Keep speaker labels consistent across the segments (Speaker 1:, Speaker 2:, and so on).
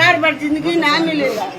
Speaker 1: बार बार जिंदगी ना मिलेगा।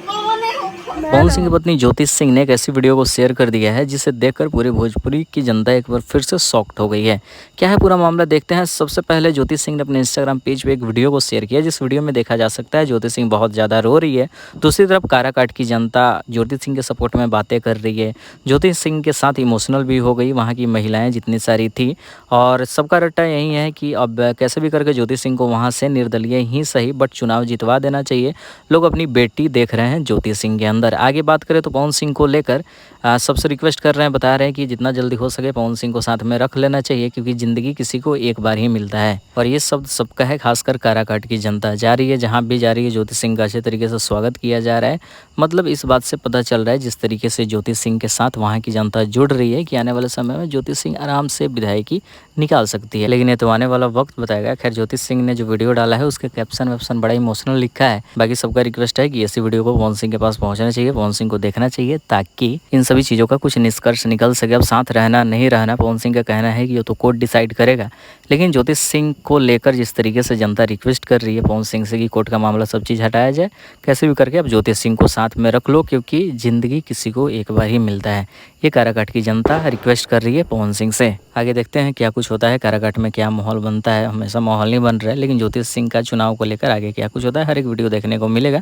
Speaker 2: पवन सिंह की पत्नी ज्योति सिंह ने एक ऐसी वीडियो को शेयर कर दिया है जिसे देखकर पूरी भोजपुरी की जनता एक बार फिर से शॉक्ड हो गई है। क्या है पूरा मामला, देखते हैं। सबसे पहले ज्योति सिंह ने अपने इंस्टाग्राम पेज पे एक वीडियो को शेयर किया, जिस वीडियो में देखा जा सकता है ज्योति सिंह बहुत ज़्यादा रो रही है। दूसरी तरफ काराकाट की जनता ज्योति सिंह के सपोर्ट में बातें कर रही है। ज्योति सिंह के साथ इमोशनल भी हो गई वहाँ की महिलाएँ जितनी सारी थी, और सबका रट्टा यही है कि अब कैसे भी करके ज्योति सिंह को वहाँ से निर्दलीय ही सही बट चुनाव जितवा देना चाहिए। लोग अपनी बेटी देख रहे हैं ज्योति सिंह के अंदर। आगे बात करें तो पवन सिंह को लेकर सबसे रिक्वेस्ट कर रहे हैं, बता रहे हैं कि जितना जल्दी हो सके पवन सिंह को साथ में रख लेना चाहिए, क्योंकि ज़िंदगी किसी को एक बार ही मिलता है। और ये शब्द सबका है, खासकर काराकाट की जनता जा रही है, जहाँ भी जा रही है ज्योति सिंह का अच्छे तरीके से स्वागत किया जा रहा है। मतलब इस बात से पता चल रहा है जिस तरीके से ज्योति सिंह के साथ वहाँ की जनता जुड़ रही है कि आने वाले समय में ज्योति सिंह आराम से विधायकी निकाल सकती है। लेकिन ये तो आने वाला वक्त बताएगा। खैर, ज्योति सिंह ने जो वीडियो डाला है उसके कैप्शन वैप्शन बड़ा इमोशनल लिखा है। बाकी सबका रिक्वेस्ट है कि ऐसी वीडियो को पवन सिंह के पास पहुंचना चाहिए, पवन सिंह को देखना चाहिए, ताकि इन सभी चीज़ों का कुछ निष्कर्ष निकल सके। अब साथ रहना नहीं रहना पवन सिंह का कहना है कि ये तो कोर्ट डिसाइड करेगा, लेकिन ज्योति सिंह को लेकर जिस तरीके से जनता रिक्वेस्ट कर रही है पवन सिंह से कि कोर्ट का मामला सब चीज़ हटाया जाए, कैसे भी करके अब ज्योति सिंह को साथ में रख लो, क्योंकि ज़िंदगी किसी को एक बार ही मिलता है। ये काराकाट की जनता रिक्वेस्ट कर रही है पवन सिंह से। आगे देखते हैं क्या कुछ होता है, काराकाट में क्या माहौल बनता है। हमेशा माहौल नहीं बन रहा है, लेकिन ज्योति सिंह का चुनाव को लेकर आगे क्या कुछ होता है हर एक वीडियो देखने को मिलेगा।